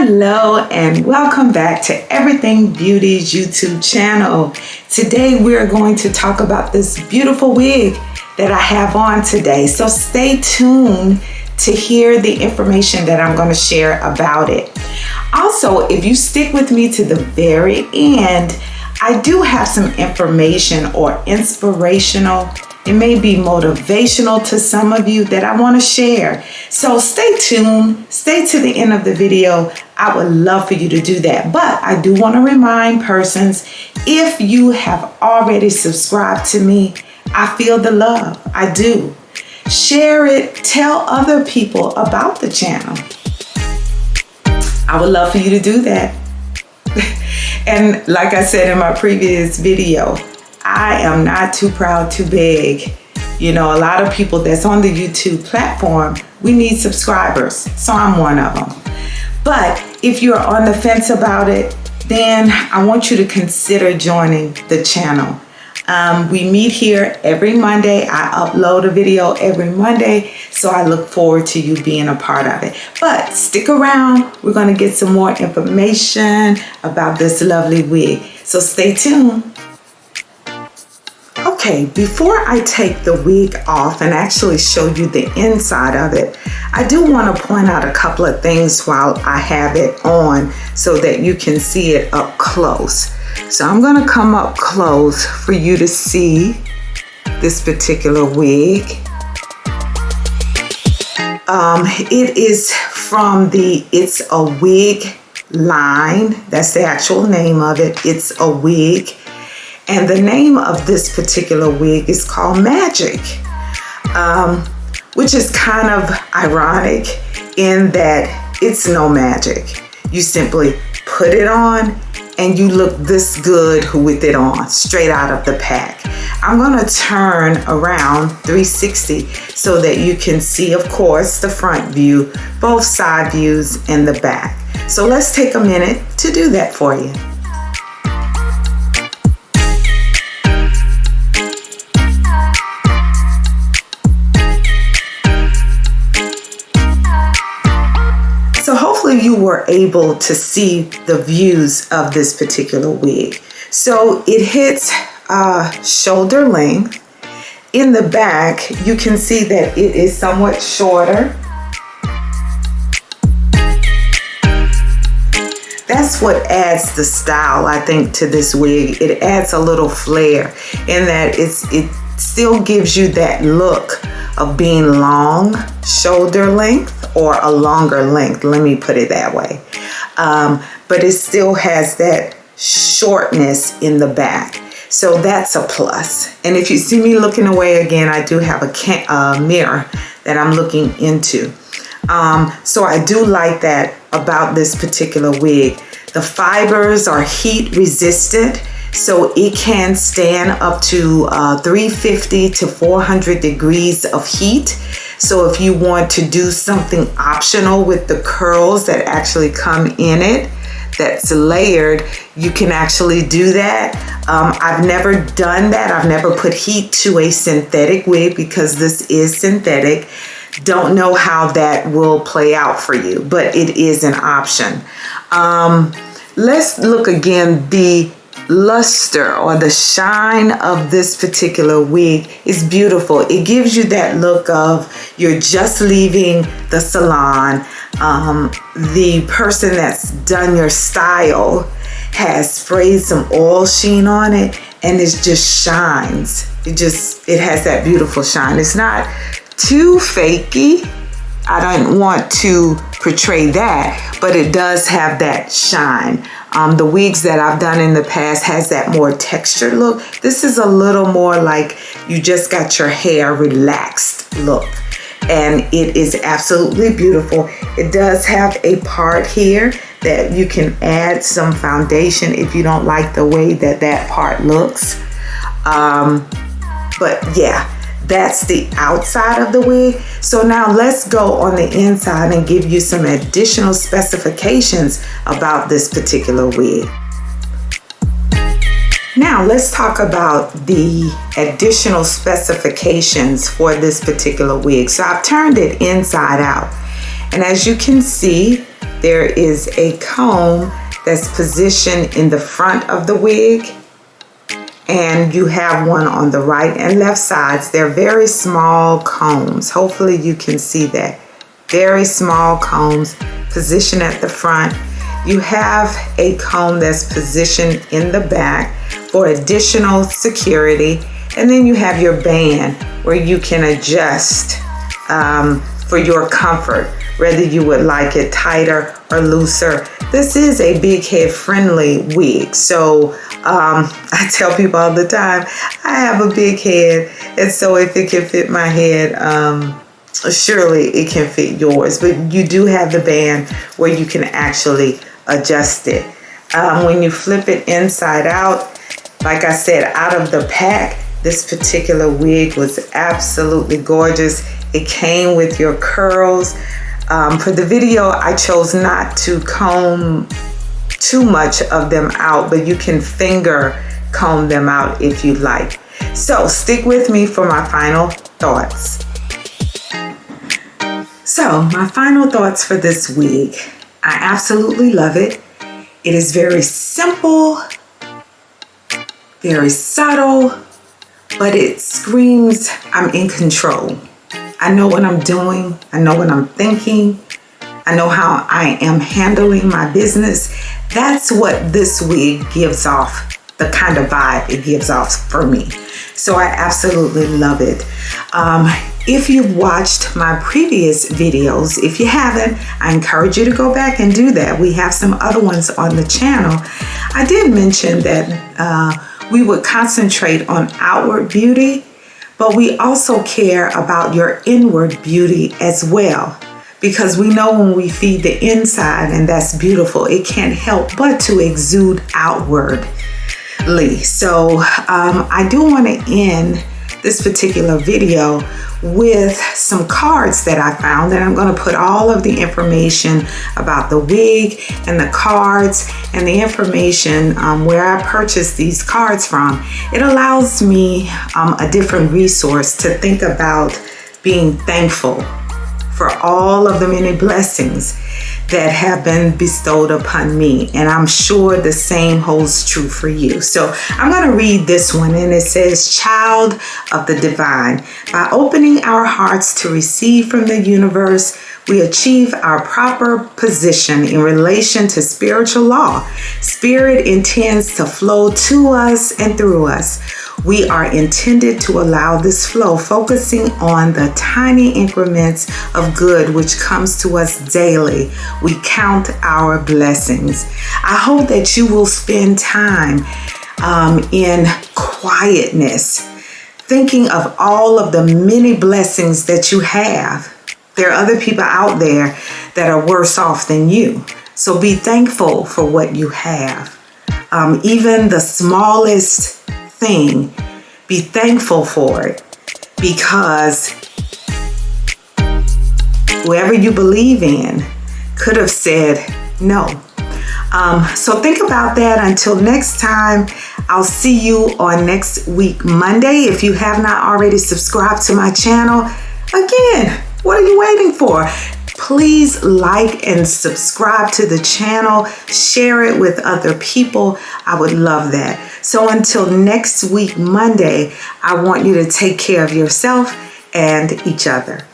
Hello and welcome back to Everything Beauty's YouTube channel. Today we're going to talk about this beautiful wig that I have on today. So stay tuned to hear the information that I'm going to share about it. Also, if you stick with me to the very end, I do have some information or inspirational. It may be motivational to some of you that I want to share. So stay tuned, stay to the end of the video. I would love for you to do that. But I do want to remind persons, if you have already subscribed to me, I feel the love. I do. Share it, tell other people about the channel. I would love for you to do that. And like I said in my previous video, I am not too proud to beg. You know, a lot of people that's on the YouTube platform, we need subscribers. So I'm one of them. But if you're on the fence about it, then I want you to consider joining the channel. We meet here every Monday. I upload a video every Monday, so I look forward to you being a part of it. But stick around. We're going to get some more information about this lovely wig. So stay tuned. Okay, before I take the wig off and actually show you the inside of it, I do want to point out a couple of things while I have it on so that you can see it up close. So I'm going to come up close for you to see this particular wig. It is from the It's A Wig line. That's the actual name of it. It's a Wig. And the name of this particular wig is called Magic, which is kind of ironic in that it's no magic. You simply put it on and you look this good with it on, straight out of the pack. I'm gonna turn around 360 so that you can see, of course, the front view, both side views, and the back. So let's take a minute to do that for you. So hopefully you were able to see the views of this particular wig. So it hits shoulder length. In the back, you can see that it is somewhat shorter. That's what adds the style, I think, to this wig. It adds a little flair in that it still gives you that look of being long shoulder length or a longer length, let me put it that way. But it still has that shortness in the back. So that's a plus. And if you see me looking away again, I do have a mirror that I'm looking into. So I do like that about this particular wig. The fibers are heat resistant, so it can stand up to 350 to 400 degrees of heat. So if you want to do something optional with the curls that actually come in it, that's layered, you can actually do that. I've never done that. I've never put heat to a synthetic wig because this is synthetic. Don't know how that will play out for you, but it is an option. Let's look again. The luster or the shine of this particular wig is beautiful. It gives you that look of you're just leaving the salon. The person that's done your style has sprayed some oil sheen on it and it just shines. It has that beautiful shine. It's not too fakey. I don't want to portray that, but it does have that shine. The wigs that I've done in the past has that more textured look. This is a little more like you just got your hair relaxed look. And it is absolutely beautiful. It does have a part here that you can add some foundation if you don't like the way that that part looks. But yeah, that's the outside of the wig. So now let's go on the inside and give you some additional specifications about this particular wig. Now let's talk about the additional specifications for this particular wig. So I've turned it inside out. And as you can see, there is a comb that's positioned in the front of the wig, and you have one on the right and left sides. They're very small combs. Hopefully you can see that. Very small combs positioned at the front. You have a comb that's positioned in the back for additional security. And then you have your band where you can adjust for your comfort, whether you would like it tighter or looser. This is a big head friendly wig. So I tell people all the time, I have a big head. And so if it can fit my head, surely it can fit yours. But you do have the band where you can actually adjust it. When you flip it inside out, like I said, out of the pack, this particular wig was absolutely gorgeous. It came with your curls. For the video, I chose not to comb too much of them out, but you can finger comb them out if you like. So stick with me for my final thoughts. So my final thoughts for this wig. I absolutely love it. It is very simple, very subtle, but it screams I'm in control. I know what I'm doing. I know what I'm thinking. I know how I am handling my business. That's what this wig gives off, the kind of vibe it gives off for me. So I absolutely love it. If you've watched my previous videos, if you haven't, I encourage you to go back and do that. We have some other ones on the channel. I did mention that we would concentrate on outward beauty, but we also care about your inward beauty as well. Because we know when we feed the inside, and that's beautiful, it can't help but to exude outwardly. So I do want to end this particular video with some cards that I found, and I'm going to put all of the information about the wig and the cards and the information where I purchased these cards from. It allows me a different resource to think about being thankful for all of the many blessings that have been bestowed upon me. And I'm sure the same holds true for you. So I'm going to read this one, and it says, Child of the Divine. By opening our hearts to receive from the universe, we achieve our proper position in relation to spiritual law. Spirit intends to flow to us and through us. We are intended to allow this flow, focusing on the tiny increments of good which comes to us daily. We count our blessings. I hope that you will spend time in quietness, thinking of all of the many blessings that you have. There are other people out there that are worse off than you. So be thankful for what you have. Even the smallest thing, be thankful for it, because whoever you believe in could have said no. So think about that. Until next time, I'll see you on next week, Monday. If you have not already subscribed to my channel, again, what are you waiting for? Please like and subscribe to the channel. Share it with other people. I would love that. So until next week, Monday, I want you to take care of yourself and each other.